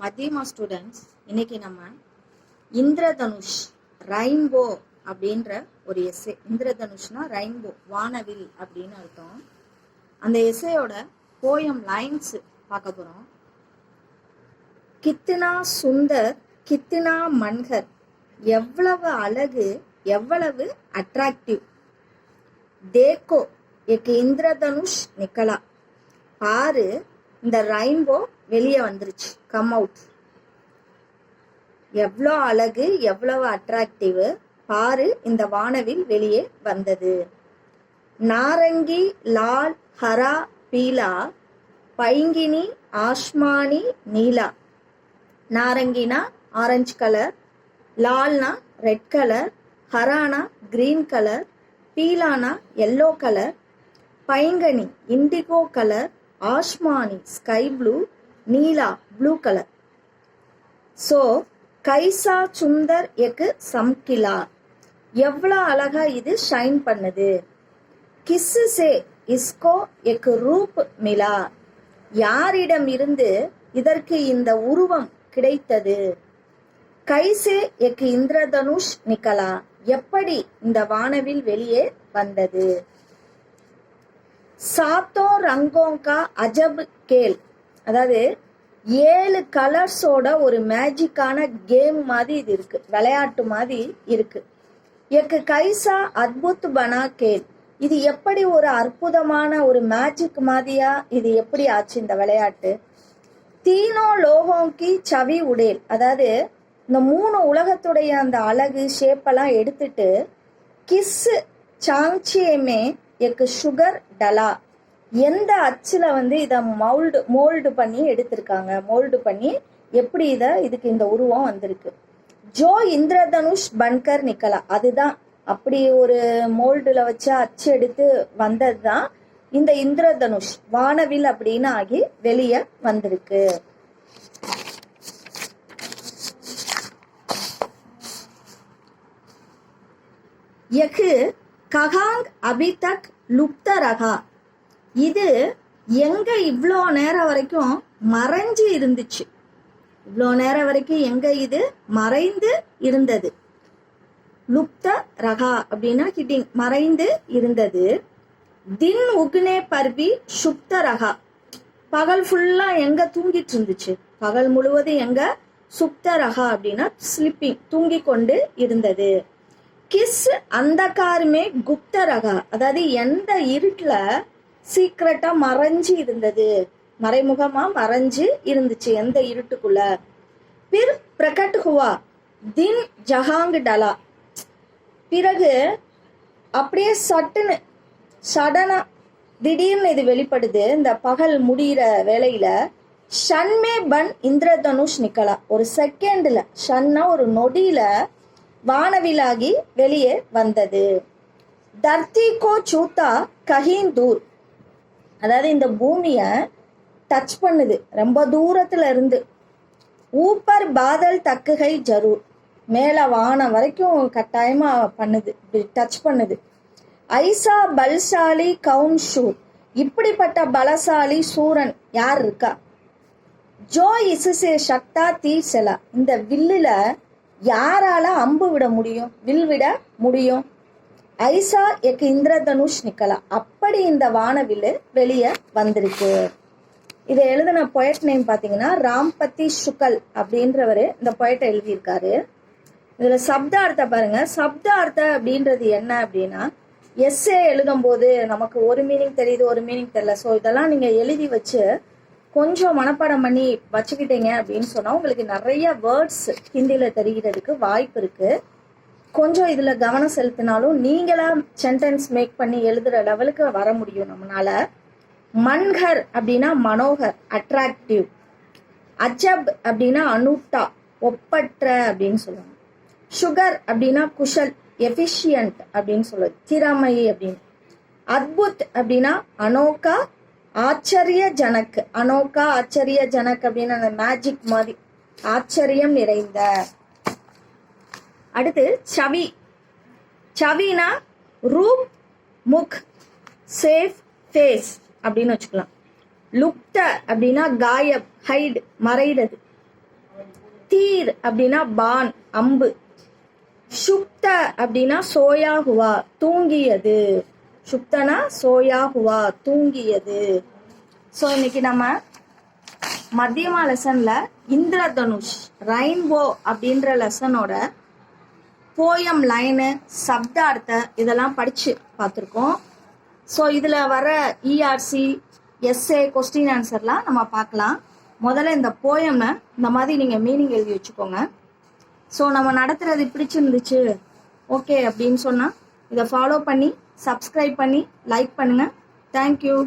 மத்தியமா students, இன்னைக்கு நம்ம Indradhanush rainbow அப்படின்ற ஒரு எஸ்ஸே. இந்திரதனுஷ்னா ரெயின்போ, வானவில் அப்படின்னு அர்த்தம். அந்த எஸ்ஸேயோட போயம் லைன்ஸ் பார்க்க போறோம். கித்னா சுந்தர் கித்னா மன்ஹர், எவ்வளவு அழகு, எவ்வளவு அட்ராக்டிவ். தேக்கோ எக்கு இந்திரதனுஷ் நிக்கலா, பாரு இந்த ரெயின்போ வெளியே வந்துருச்சு, கம் அவுட். எவ்வளோ அழகு, எவ்வளவு அட்ராக்டிவ், பாரு இந்த வானவில் வெளியே வந்தது. நாரங்கி லால் ஹரா பீலா, பைங்கினி ஆஷ்மானி நீலா. நாரங்கினா ஆரஞ்சு கலர், லால்னா ரெட் கலர், ஹரானா கிரீன் கலர், பீலானா எல்லோ கலர், பைங்கனி இண்டிகோ கலர், ஆஷ்மானி ஸ்கை ப்ளூ, நீலா ப்ளூ கலர். ஸோ கைசா சுந்தர் எக்கு சம்கிலா, எவ்வளோ அழகா இது ஷைன் பண்ணுது. கிஸ்ஸு சே இஸ்கோ எக்கு ரூப் மிலா, யாரிடம் இருந்து இதற்கு இந்த உருவம் கிடைத்தது. கைசே எக்கு இந்திரதனுஷ் நிக்கலா, எப்படி இந்த வானவில் வெளியே வந்தது. சாத்தோ ரங்கோங்கா அஜப் கேல், அதாவது 7 கலர்ஸோட ஒரு மேஜிக்கான கேம் மாதிரி இது இருக்கு, விளையாட்டு மாதிரி இருக்கு. எக்கு கைசா அத்புத் பனா கேல், இது எப்படி ஒரு அற்புதமான ஒரு மேஜிக் மாதிரியா இது எப்படி ஆச்சு இந்த விளையாட்டு. தீனோ லோகோங்கி சவி உடேல், அதாவது இந்த 3 உலகத்துடைய அந்த அழகு ஷேப்பெல்லாம் எடுத்துட்டு கிஸ் சாங்சியமே எக்கு சுகர் டலா, எந்த அச்சுல இதை மோல்டு பண்ணி எடுத்திருக்காங்க, மோல்டு பண்ணி எப்படி இதுக்கு இந்த உருவம் வந்திருக்கு. ஜோ இந்திரதனுஷ் பன்கர் நிக்கலா, அதுதான் அப்படி ஒரு மோல்டுல வச்சு அச்சு எடுத்து வந்தது தான் இந்த இந்திரதனுஷ் வானவில் அப்படின்னு ஆகி வெளியே வந்திருக்கு. யகு ககாங் அபிதக் லுப்த ரகா, இது எங்க இவ்வளோ நேரம் வரைக்கும் மறைஞ்சு இருந்துச்சு, இவ்வளோ நேரம் வரைக்கும் எங்க இது மறைந்து இருந்தது. லுப்த ரகா அப்படின்னா ஹிட்டிங், மறைந்து இருந்தது. தின் உக்னே பர்வி சுப்த ரகா, பகல் ஃபுல்லா எங்க தூங்கிட்டு இருந்துச்சு, பகல் முழுவதும் எங்க சுப்த ரகா அப்படின்னா ஸ்லிப்பிங், தூங்கி கொண்டு இருந்தது. கிஸ் அந்தகாரமே குப்த ரகா, அதாவது எந்த இருட்டுல சீக்கிரட்டா மறைஞ்சு இருந்தது, மறைமுகமா மறைஞ்சு இருந்துச்சு எந்த இருட்டுக்குள்ள. பிர் பிரகட் ஹுவா தின் ஜஹாங் டலா, பிறகு அப்படியே சட்டுன்னு சடனா திடீர்னு இது வெளிப்படுது. இந்த பகல் முடிகிற வேளையில ஷன்மே பன் இந்திரதனுஷ் நிக்கலா, ஒரு செகண்ட்ல, ஷன்னா ஒரு நொடியில வானவிலாகி வெளியே வந்தது. தர்த்தி கோ சூத்தா கஹீன் தூர், அதாவது இந்த பூமிய டச் பண்ணுது ரொம்ப தூரத்துல இருந்து. ஊப்பர் பாதல் தக்குகை ஜரூர், மேல வானம் வரைக்கும் கட்டாயமா பண்ணுது, டச் பண்ணுது. ஐசா பல்சாலி கவுன் ஷூர், இப்படிப்பட்ட பலசாலி சூரன் யார் இருக்கா. ஜோ இசுசே சக்தா தீர் செலா, இந்த வில்லுல யாரால அம்பு விட முடியும், வில் விட முடியும். ஐசா எக்கு இந்திரதனுஷ் நிக்கலா, அப்படி இந்த வானவில்லு வெளியே வந்திருக்கு. இதை எழுதின பொயட் நேம் பாத்தீங்கன்னா ராம்பத்தி சுக்கல் அப்படின்றவரு இந்த பொயட்டை எழுதியிருக்காரு. இதுல சப்தார்த்தம் பாருங்க. சப்தார்த்தம் அப்படின்றது என்ன அப்படின்னா, எஸ்ஸே எழுதும் போது நமக்கு ஒரு மீனிங் தெரியுது, ஒரு மீனிங் தெரியல. ஸோ இதெல்லாம் நீங்க எழுதி வச்சு கொஞ்சம் மனப்பாடம் பண்ணி வச்சுக்கிட்டீங்க அப்படின்னு சொன்னா உங்களுக்கு நிறைய வேர்ட்ஸ் ஹிந்தியில தெரிகிறதுக்கு வாய்ப்பு இருக்கு. கொஞ்சம் இதுல கவனம் செலுத்தினாலும் நீங்களா சென்டென்ஸ் மேக் பண்ணி எழுதுற லெவலுக்கு வர முடியும் நம்மளால. மன்ஹர் அப்படின்னா மனோகர், அட்ராக்டிவ். அஜப் அப்படின்னா அனுட்டா, ஒப்பற்ற அப்படின்னு சொல்லுவாங்க. சுகர் அப்படின்னா குஷல், எஃபிஷியன்ட் அப்படின்னு சொல்லுது, திறமை அப்படின்னு. அத்புத் அப்படின்னா அனோகா, ஆச்சரிய ஜனக். அனோகா ஆச்சரிய ஜனக் அப்படின்னு அந்த மேஜிக் மாதிரி, ஆச்சரியம் நிறைந்த. அடுத்து சவி. சவினா ரூப், முக், சேஃப், ஃபேஸ் அப்படின்னு வச்சுக்கலாம். லுப்த அப்படின்னா காயப், ஹைட், மறைறது. தீர் அப்படின்னா பான் அம்பு. சுப்த அப்படின்னா சோயா ஹுவா தூங்கியது. சுப்தனா சோயா ஹுவா தூங்கியது. ஸோ இன்னைக்கு நம்ம மத்தியமா லெசன்ல இந்திரதனுஷ் ரெயின்போ அப்படின்ற லெசனோட போயம் லைனு சப்தார்த்த இதெல்லாம் படிச்சு பார்த்துருக்கோம். ஸோ இதில் வர இஆர்சி எஸ்ஏ கொஸ்டின் ஆன்சர்லாம் நம்ம பார்க்கலாம். முதல்ல இந்த போயமை இந்த மாதிரி நீங்கள் மீனிங் எழுதி வச்சுக்கோங்க. ஸோ நம்ம நடத்துறது பிடிச்சிருந்துச்சு ஓகே அப்படின்னு சொன்னால் இதை ஃபாலோ பண்ணி சப்ஸ்கிரைப் பண்ணி லைக் பண்ணுங்கள். தேங்க்யூ.